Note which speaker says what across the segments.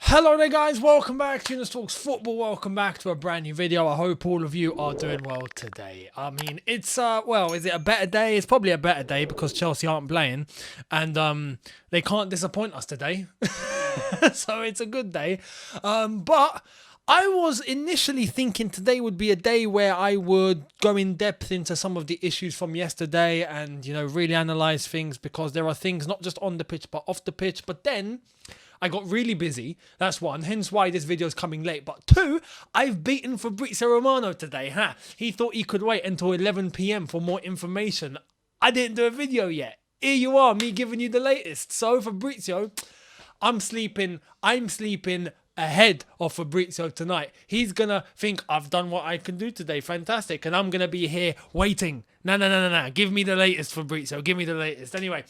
Speaker 1: Hello there guys, welcome back to Younes Talks Football, welcome back to a brand new video. I hope all of you are doing well today. I mean, it's, is it a better day? It's probably a better day because Chelsea aren't playing and they can't disappoint us today. So it's a good day. But I was initially thinking today would be a day where I would go in depth into some of the issues from yesterday and, you know, really analyse things because there are things not just on the pitch but off the pitch. But then I got really busy, that's one, hence why this video is coming late. But two, I've beaten Fabrizio Romano today, He thought he could wait until 11 PM for more information. I didn't do a video yet. Here you are, me giving you the latest. So Fabrizio, I'm sleeping ahead of Fabrizio tonight. He's gonna think I've done what I can do today, fantastic, and I'm gonna be here waiting. No, give me the latest, Fabrizio, give me the latest. Anyway,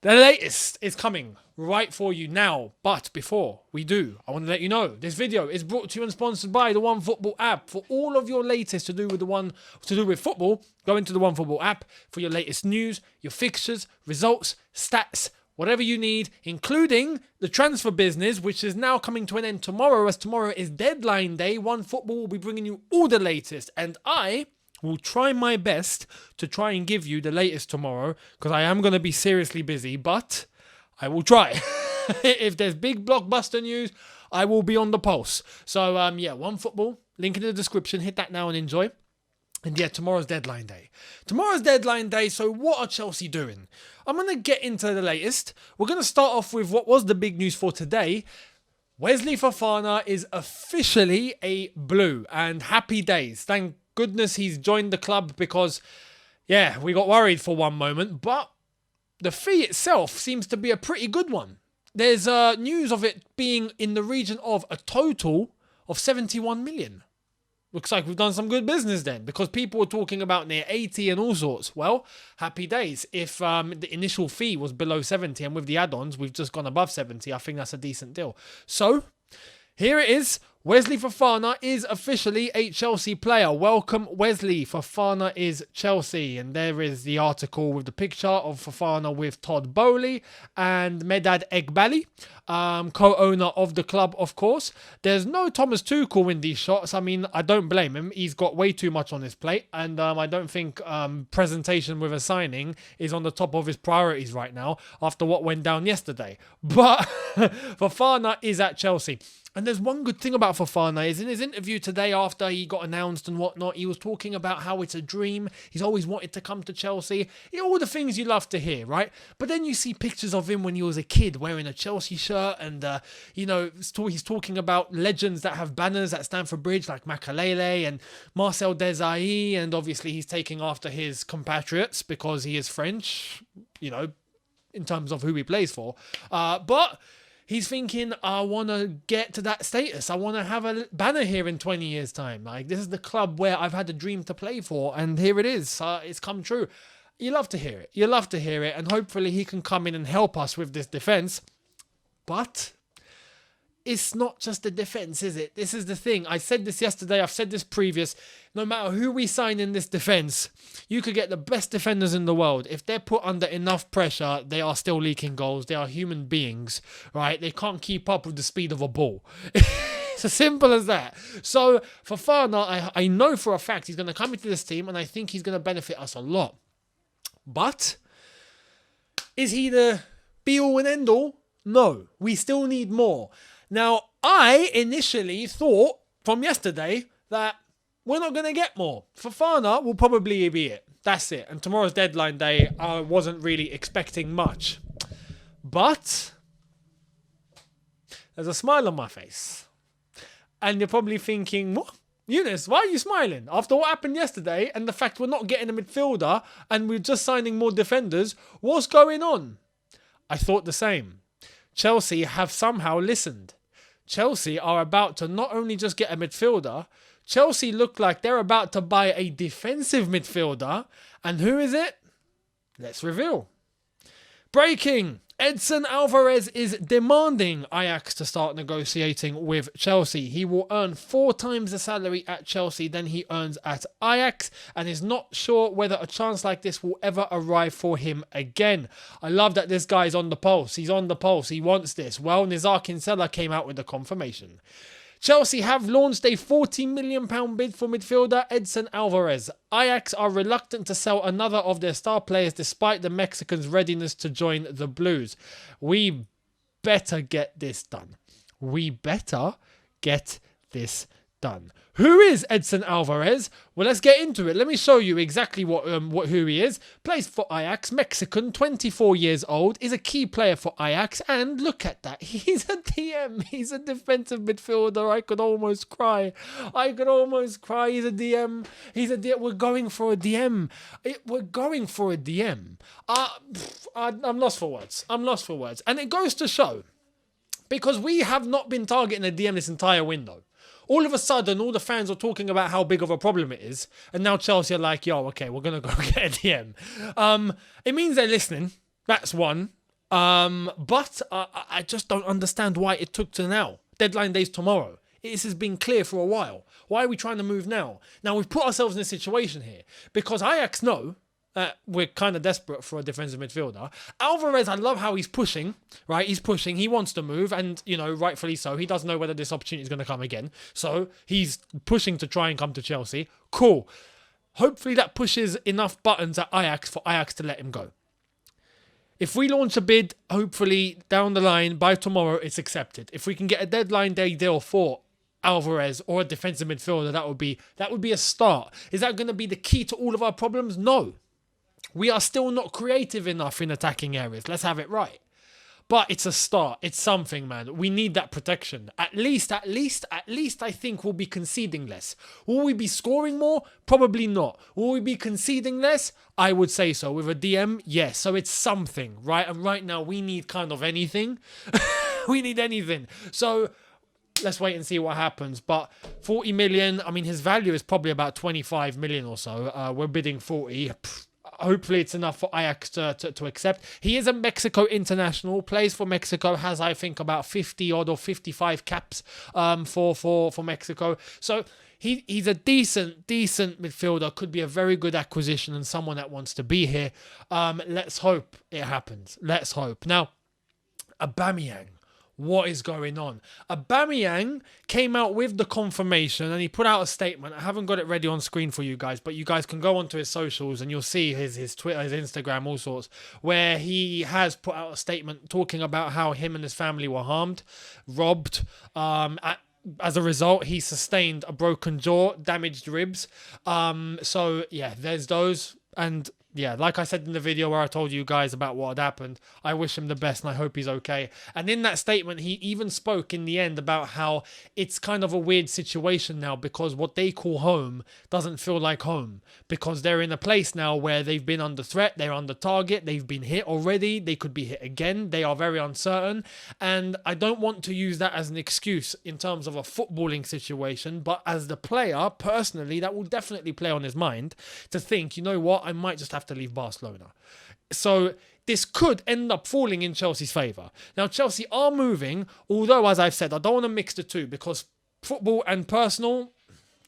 Speaker 1: the latest is coming right for you now. But before we do, I want to let you know this video is brought to you and sponsored by the OneFootball app. For all of your latest to do with football, go into the OneFootball app for your latest news, your fixtures, results, stats, whatever you need, including the transfer business, which is now coming to an end tomorrow, as tomorrow is deadline day. OneFootball will be bringing you all the latest, and I will try my best to try and give you the latest tomorrow because I am going to be seriously busy, but I will try. If there's big blockbuster news, I will be on the pulse. So, OneFootball, link in the description. Hit that now and enjoy. And yeah, tomorrow's deadline day. So what are Chelsea doing? I'm going to get into the latest. We're going to start off with what was the big news for today. Wesley Fofana is officially a Blue, and happy days. Thank goodness he's joined the club because, yeah, we got worried for one moment, but the fee itself seems to be a pretty good one. There's news of it being in the region of a total of 71 million. Looks like we've done some good business then, because people were talking about near 80 and all sorts. Well, happy days. If the initial fee was below 70 and with the add-ons we've just gone above 70, I think that's a decent deal. So here it is. Wesley Fofana is officially a Chelsea player. Welcome, Wesley. Fofana is Chelsea. And there is the article with the picture of Fofana with Todd Bowley and Medad Eghbali, co-owner of the club, of course. There's no Thomas Tuchel in these shots. I mean, I don't blame him. He's got way too much on his plate. And I don't think presentation with a signing is on the top of his priorities right now after what went down yesterday. But Fofana is at Chelsea. And there's one good thing about Fofana is in his interview today after he got announced and whatnot, he was talking about how it's a dream. He's always wanted to come to Chelsea. All the things you love to hear, right? But then you see pictures of him when he was a kid wearing a Chelsea shirt and, he's talking about legends that have banners at Stamford Bridge like Makalele and Marcel Desailly. And obviously he's taking after his compatriots because he is French, in terms of who he plays for. But he's thinking, I want to get to that status. I want to have a banner here in 20 years' time. Like, this is the club where I've had a dream to play for, and here it is. It's come true. You love to hear it. And hopefully he can come in and help us with this defence. But it's not just the defence, is it? This is the thing. I said this yesterday. I've said this previous. No matter who we sign in this defence, you could get the best defenders in the world. If they're put under enough pressure, they are still leaking goals. They are human beings, right? They can't keep up with the speed of a ball. It's as simple as that. So Fofana, I know for a fact he's going to come into this team and I think he's going to benefit us a lot. But is he the be-all and end-all? No. We still need more. Now, I initially thought from yesterday that we're not going to get more. Fofana will probably be it. That's it. And tomorrow's deadline day, I wasn't really expecting much. But there's a smile on my face. And you're probably thinking, what? Younes, why are you smiling? After what happened yesterday and the fact we're not getting a midfielder and we're just signing more defenders, what's going on? I thought the same. Chelsea have somehow listened. Chelsea are about to not only just get a midfielder, Chelsea look like they're about to buy a defensive midfielder. And who is it? Let's reveal. Breaking! Edson Alvarez is demanding Ajax to start negotiating with Chelsea. He will earn 4 times the salary at Chelsea than he earns at Ajax and is not sure whether a chance like this will ever arrive for him again. I love that this guy's on the pulse. He's on the pulse. He wants this. Well, Nizar Kinsella came out with the confirmation. Chelsea have launched a £40 million bid for midfielder Edson Alvarez. Ajax are reluctant to sell another of their star players despite the Mexicans' readiness to join the Blues. We better get this done. We better get this done. Who is Edson Alvarez? Well, let's get into it. Let me show you exactly who he is. Plays for Ajax, Mexican, 24 years old, is a key player for Ajax, and look at that. He's a DM. He's a defensive midfielder. I could almost cry. He's a DM. We're going for a DM. I'm lost for words. And it goes to show, because we have not been targeting a DM this entire window. All of a sudden, all the fans are talking about how big of a problem it is. And now Chelsea are like, yo, okay, we're going to go get a DM. It means they're listening. That's one. But I just don't understand why it took to now. Deadline day's tomorrow. This has been clear for a while. Why are we trying to move now? Now, we've put ourselves in a situation here. Because Ajax know we're kind of desperate for a defensive midfielder. Alvarez, I love how he's pushing, right? He's pushing. He wants to move, and, you know, rightfully so. He doesn't know whether this opportunity is going to come again. So he's pushing to try and come to Chelsea. Cool. Hopefully that pushes enough buttons at Ajax for Ajax to let him go. If we launch a bid, hopefully down the line, by tomorrow, it's accepted. If we can get a deadline day deal for Alvarez or a defensive midfielder, that would be a start. Is that going to be the key to all of our problems? No. We are still not creative enough in attacking areas. Let's have it right. But it's a start. It's something, man. We need that protection. At least, I think we'll be conceding less. Will we be scoring more? Probably not. Will we be conceding less? I would say so. With a DM, yes. So it's something, right? And right now, we need kind of anything. We need anything. So let's wait and see what happens. But 40 million, I mean, his value is probably about 25 million or so. We're bidding 40. Hopefully it's enough for Ajax to accept. He is a Mexico international, plays for Mexico, has I think about 50 odd or 55 caps for Mexico. So he's a decent midfielder, could be a very good acquisition and someone that wants to be here. Let's hope it happens. Let's hope. Now, Aubameyang. What is going on? Aubameyang came out with the confirmation and he put out a statement. I haven't got it ready on screen for you guys, but you guys can go onto his socials and you'll see his Twitter, his Instagram, all sorts, where he has put out a statement talking about how him and his family were harmed, robbed. As a result, he sustained a broken jaw, damaged ribs. So, yeah, there's those. And yeah, like I said in the video where I told you guys about what had happened, I wish him the best and I hope he's okay. And in that statement, he even spoke in the end about how it's kind of a weird situation now because what they call home doesn't feel like home because they're in a place now where they've been under threat, they're under target, they've been hit already, they could be hit again, they are very uncertain. And I don't want to use that as an excuse in terms of a footballing situation, but as the player, personally, that will definitely play on his mind to think, you know what, I might just have to leave Barcelona. So this could end up falling in Chelsea's favour. Now, Chelsea are moving, although, as I've said, I don't want to mix the two because football and personal,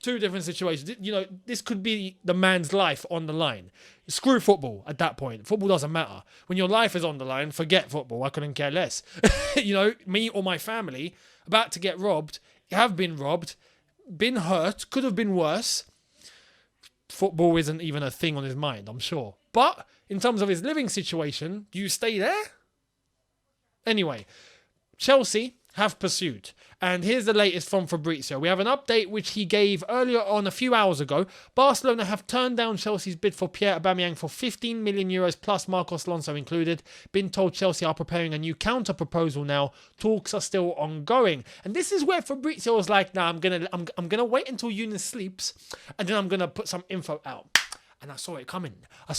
Speaker 1: two different situations. You know, this could be the man's life on the line. Screw football at that point. Football doesn't matter. When your life is on the line, forget football. I couldn't care less. You know, me or my family about to get robbed, have been robbed, been hurt, could have been worse. Football isn't even a thing on his mind, I'm sure. But in terms of his living situation, do you stay there? Anyway, Chelsea have pursued. And here's the latest from Fabrizio. We have an update which he gave earlier on a few hours ago. Barcelona have turned down Chelsea's bid for Pierre Aubameyang for 15 million euros plus Marcos Alonso included. Been told Chelsea are preparing a new counter proposal now. Talks are still ongoing. And this is where Fabrizio was like, nah, I'm gonna wait until Younes sleeps and then I'm gonna put some info out. And I saw it coming. I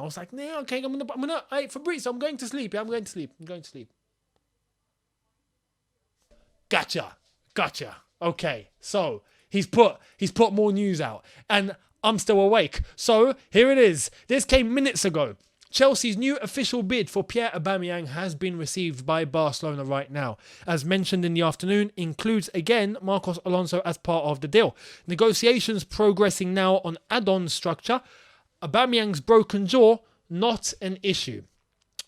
Speaker 1: was like, nah, okay, I'm gonna hey Fabrizio, I'm going to sleep. Yeah, I'm going to sleep. Gotcha. Okay, so he's put more news out, and I'm still awake. So here it is. This came minutes ago. Chelsea's new official bid for Pierre Aubameyang has been received by Barcelona right now. As mentioned in the afternoon, includes again Marcos Alonso as part of the deal. Negotiations progressing now on add-on structure. Aubameyang's broken jaw, not an issue.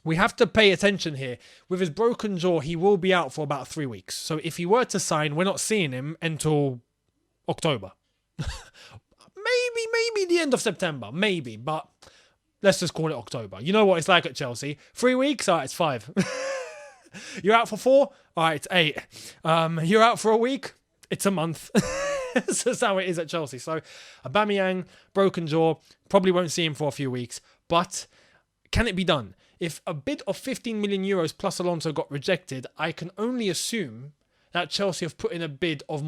Speaker 1: We have to pay attention here. With his broken jaw, he will be out for about 3 weeks. So if he were to sign, we're not seeing him until October. maybe the end of September. Maybe, but let's just call it October. You know what it's like at Chelsea. 3 weeks? All right, it's 5. You're out for 4? All right, it's 8. You're out for a week? It's a month. That's how it is at Chelsea. So Aubameyang, broken jaw, probably won't see him for a few weeks. But can it be done? If a bid of 15 million euros plus Alonso got rejected, I can only assume that Chelsea have put in a bid of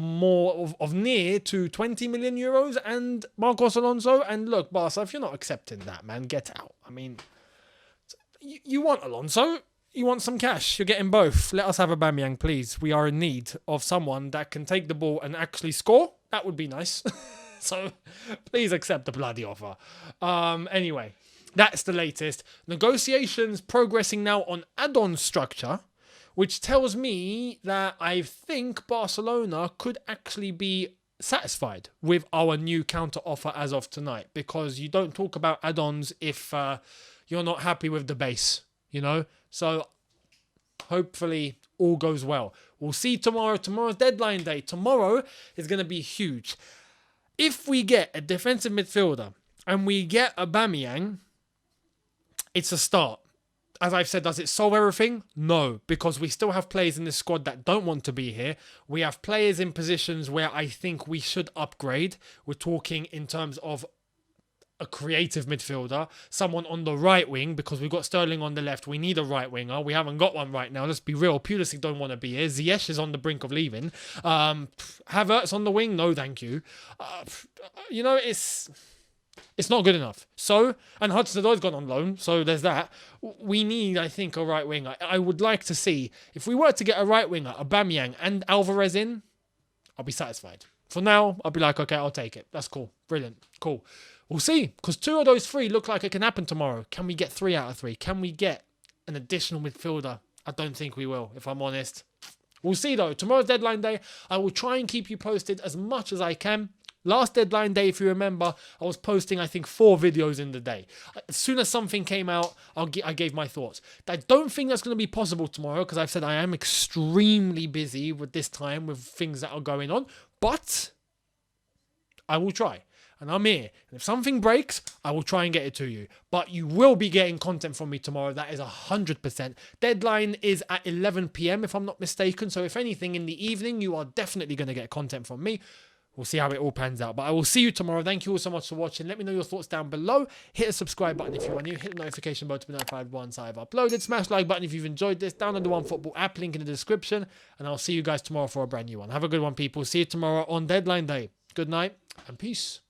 Speaker 1: near to 20 million euros and Marcos Alonso. And look, Barca, if you're not accepting that, man, get out. I mean, you want Alonso, you want some cash. You're getting both. Let us have Aubameyang, please. We are in need of someone that can take the ball and actually score. That would be nice. So please accept the bloody offer. Anyway, that's the latest. Negotiations progressing now on add-on structure, which tells me that I think Barcelona could actually be satisfied with our new counter offer as of tonight, because you don't talk about add-ons if you're not happy with the base, you know? So hopefully all goes well. We'll see tomorrow. Tomorrow's deadline day. Tomorrow is going to be huge. If we get a defensive midfielder and we get Aubameyang, it's a start. As I've said, does it solve everything? No, because we still have players in this squad that don't want to be here. We have players in positions where I think we should upgrade. We're talking in terms of a creative midfielder, someone on the right wing, because we've got Sterling on the left. We need a right winger. We haven't got one right now. Let's be real. Pulisic don't want to be here. Ziyech is on the brink of leaving. Havertz on the wing? No, thank you. You know, it's not good enough. So, and Hudson-Odoi's gone on loan, so there's that. We need, I think, a right winger. I would like to see, if we were to get a right winger, Aubameyang and Alvarez in, I'll be satisfied. For now, I'll be like, okay, I'll take it. That's cool. Brilliant. Cool. We'll see, because 2 of those 3 look like it can happen tomorrow. Can we get 3 out of 3? Can we get an additional midfielder? I don't think we will, if I'm honest. We'll see, though. Tomorrow's deadline day. I will try and keep you posted as much as I can. Last deadline day, if you remember, I was posting, I think, 4 videos in the day. As soon as something came out, I gave my thoughts. I don't think that's going to be possible tomorrow, because I've said I am extremely busy with this time, with things that are going on. But I will try. And I'm here. And if something breaks, I will try and get it to you. But you will be getting content from me tomorrow. That is 100%. Deadline is at 11 p.m. if I'm not mistaken. So if anything, in the evening, you are definitely going to get content from me. We'll see how it all pans out. But I will see you tomorrow. Thank you all so much for watching. Let me know your thoughts down below. Hit the subscribe button if you are new. Hit the notification bell to be notified once I've uploaded. Smash the like button if you've enjoyed this. Download the OneFootball app. Link in the description. And I'll see you guys tomorrow for a brand new one. Have a good one, people. See you tomorrow on deadline day. Good night and peace.